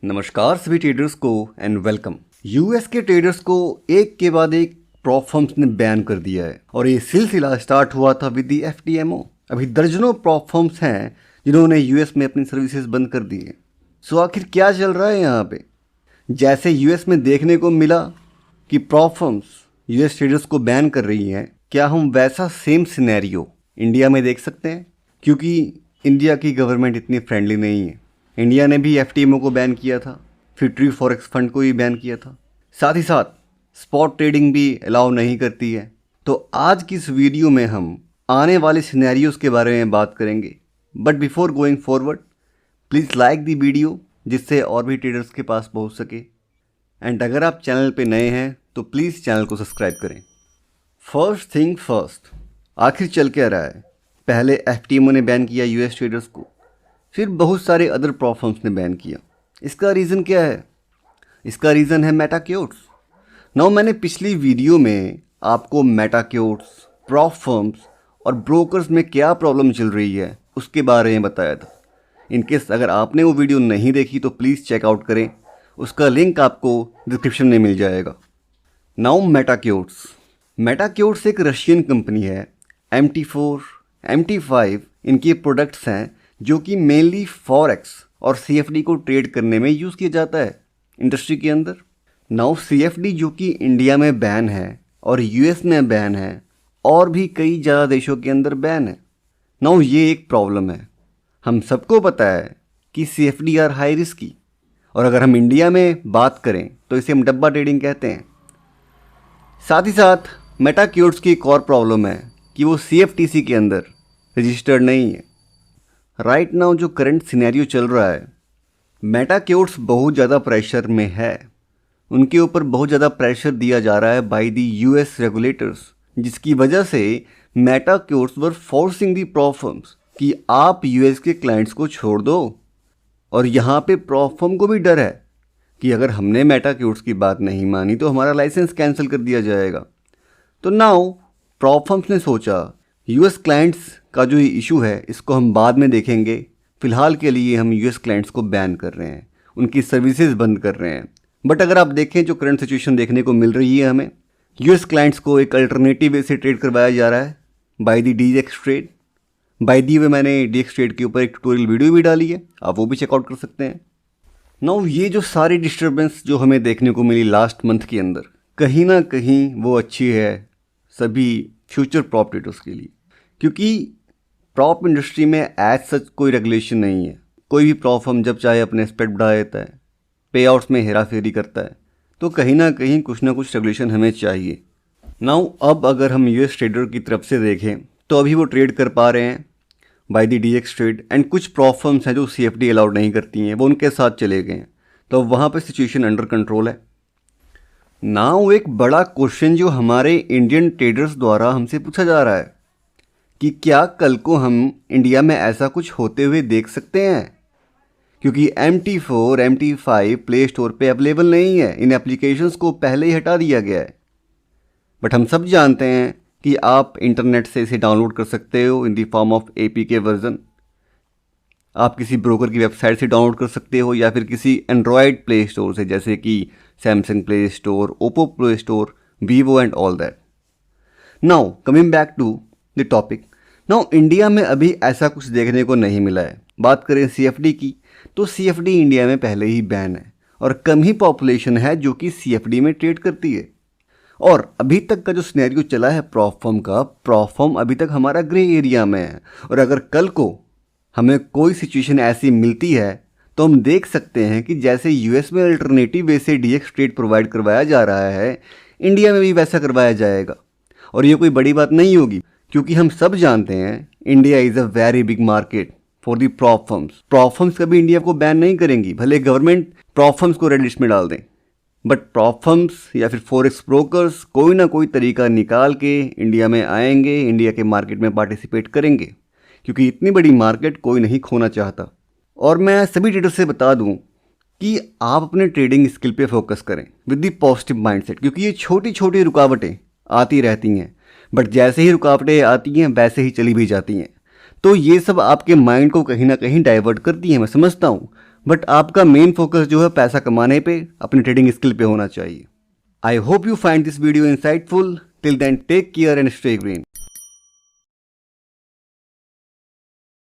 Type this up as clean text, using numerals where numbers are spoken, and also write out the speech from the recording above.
नमस्कार सभी ट्रेडर्स को एंड वेलकम। यूएस के ट्रेडर्स को एक के बाद एक प्रॉप फर्म्स ने बैन कर दिया है और ये सिलसिला स्टार्ट हुआ था विद दी एफटीएमओ। अभी दर्जनों प्रॉप फर्म्स हैं जिन्होंने यूएस में अपनी सर्विसेज बंद कर दी है। सो आखिर क्या चल रहा है यहाँ पे? जैसे यूएस में देखने को मिला कि प्रॉप फर्म्स यूएस ट्रेडर्स को बैन कर रही हैं, क्या हम वैसा सेम सिनेरियो इंडिया में देख सकते हैं? क्योंकि इंडिया की गवर्नमेंट इतनी फ्रेंडली नहीं है। इंडिया ने भी एफटीएमओ को बैन किया था, फिर ट्री फॉरेक्स फंड को भी बैन किया था, साथ ही साथ स्पॉट ट्रेडिंग भी अलाउ नहीं करती है। तो आज की इस वीडियो में हम आने वाले सिनेरियोज़ के बारे में बात करेंगे। But before going forward please like the video जिससे और भी ट्रेडर्स के पास पहुंच सके। एंड अगर आप चैनल पे नए हैं तो प्लीज़ चैनल को सब्सक्राइब करें। फर्स्ट थिंग फर्स्ट, आखिर चल क्या रहा है? पहले एफटीएमओ ने बैन किया यूएस ट्रेडर्स को, फिर बहुत सारे अदर प्रॉप फर्म्स ने बैन किया। इसका रीज़न क्या है? इसका रीज़न है मेटाक्योट्स। नाउ मैंने पिछली वीडियो में आपको मेटाक्योट्स, प्रॉप फर्म्स और ब्रोकर्स में क्या प्रॉब्लम चल रही है उसके बारे में बताया था। इनकेस अगर आपने वो वीडियो नहीं देखी तो प्लीज़ चेकआउट करें, उसका लिंक आपको डिस्क्रिप्शन में मिल जाएगा। नाउ मेटाक्योट्स एक रशियन कंपनी है। MT4, MT5 इनके प्रोडक्ट्स हैं जो कि मेनली फॉरेक्स और CFD को ट्रेड करने में यूज़ किया जाता है इंडस्ट्री के अंदर। नाउ CFD जो कि इंडिया में बैन है और यूएस में बैन है और भी कई ज़्यादा देशों के अंदर बैन है। नाउ ये एक प्रॉब्लम है। हम सबको पता है कि CFD आर हाई रिस्की, और अगर हम इंडिया में बात करें तो इसे हम डब्बा ट्रेडिंग कहते हैं। साथ ही साथ मेटाक्योट्स की एक और प्रॉब्लम है कि वो CFTC के अंदर रजिस्टर्ड नहीं है। राइट नाउ जो करंट सिनेरियो चल रहा है, मेटाक्योट्स बहुत ज़्यादा प्रेशर में है। उनके ऊपर बहुत ज़्यादा प्रेशर दिया जा रहा है बाय द यूएस रेगुलेटर्स, जिसकी वजह से मेटाक्योट्स वर फोर्सिंग दी प्रॉप फर्म्स कि आप यूएस के क्लाइंट्स को छोड़ दो। और यहाँ पे प्रॉप फर्म को भी डर है कि अगर हमने मेटाक्योट्स की बात नहीं मानी तो हमारा लाइसेंस कैंसिल कर दिया जाएगा। तो नाउ प्रॉप फर्म्स ने सोचा यूएस क्लाइंट्स का जो ये इशू है इसको हम बाद में देखेंगे, फ़िलहाल के लिए हम यूएस क्लाइंट्स को बैन कर रहे हैं, उनकी सर्विसेज बंद कर रहे हैं। बट अगर आप देखें जो करंट सिचुएशन देखने को मिल रही है, हमें यूएस क्लाइंट्स को एक अल्टरनेटिव वे से ट्रेड करवाया जा रहा है by the DX trade. By the way मैंने DX ट्रेड के ऊपर एक ट्यूटोरियल वीडियो भी डाली है, आप वो भी चेकआउट कर सकते हैं। नाउ ये जो सारी डिस्टर्बेंस जो हमें देखने को मिली लास्ट मंथ के अंदर, कहीं ना कहीं वो अच्छी है सभी फ्यूचर प्रॉप ट्रेडर्स के लिए, क्योंकि प्रॉप इंडस्ट्री में एज सच कोई रेगुलेशन नहीं है। कोई भी प्रॉप फर्म जब चाहे अपने स्प्रेड बढ़ा देता है, पे आउट्स में हेरा फेरी करता है, तो कहीं ना कहीं कुछ ना कुछ रेगुलेशन हमें चाहिए। नाउ अब अगर हम यूएस ट्रेडर की तरफ से देखें तो अभी वो ट्रेड कर पा रहे हैं bye the DX trade, and कुछ प्रॉप फर्म्स हैं जो CFD अलाउड नहीं करती हैं, वो उनके साथ चले गए हैं, तो वहाँ पर सिचुएशन अंडर कंट्रोल है। नाउ एक बड़ा क्वेश्चन जो हमारे इंडियन ट्रेडर्स द्वारा हमसे पूछा जा रहा है कि क्या कल को हम इंडिया में ऐसा कुछ होते हुए देख सकते हैं? क्योंकि MT4, MT5 प्ले स्टोर पे अवेलेबल नहीं है, इन एप्लीकेशंस को पहले ही हटा दिया गया है। बट हम सब जानते हैं कि आप इंटरनेट से इसे डाउनलोड कर सकते हो in the form of APK version. आप किसी ब्रोकर की वेबसाइट से डाउनलोड कर सकते हो या फिर किसी एंड्रॉयड प्ले स्टोर से, जैसे कि Samsung play store, Oppo play store, Vivo and all that. Now coming back to the topic, now India में अभी ऐसा कुछ देखने को नहीं मिला है। बात करें CFD की तो CFD इंडिया में पहले ही बैन है और कम ही पॉपुलेशन है जो कि CFD में ट्रेड करती है। और अभी तक का जो सिनेरियो चला है प्रॉप फर्म का, प्रॉप फर्म अभी तक हमारा ग्रे एरिया में है। और अगर कल को हमें कोई सिचुएशन ऐसी मिलती है तो हम देख सकते हैं कि जैसे यूएस में अल्टरनेटिव वे से DX ट्रेड प्रोवाइड करवाया जा रहा है, इंडिया में भी वैसा करवाया जाएगा। और ये कोई बड़ी बात नहीं होगी, क्योंकि हम सब जानते हैं India is a very big market for the prop firms. Prop firms कभी इंडिया को बैन नहीं करेंगी, भले गवर्नमेंट प्रॉप फर्म्स को रेड लिस्ट में डाल दें, बट प्रॉप फर्म्स या फिर फॉरेक्स ब्रोकर्स कोई ना कोई तरीका निकाल के इंडिया में आएंगे, इंडिया के मार्केट में पार्टिसिपेट करेंगे, क्योंकि इतनी बड़ी मार्केट कोई नहीं खोना चाहता। और मैं सभी ट्रेडर्स से बता दूं कि आप अपने ट्रेडिंग स्किल पे फोकस करें विद दी पॉजिटिव माइंडसेट, क्योंकि ये छोटी छोटी रुकावटें आती रहती हैं, बट जैसे ही रुकावटें आती हैं वैसे ही चली भी जाती हैं। तो ये सब आपके माइंड को कहीं ना कहीं डाइवर्ट करती हैं, मैं समझता हूँ, बट आपका मेन फोकस जो है पैसा कमाने पे, अपनी ट्रेडिंग स्किल पे होना चाहिए। I hope you find this video insightful. Till then take care and stay green.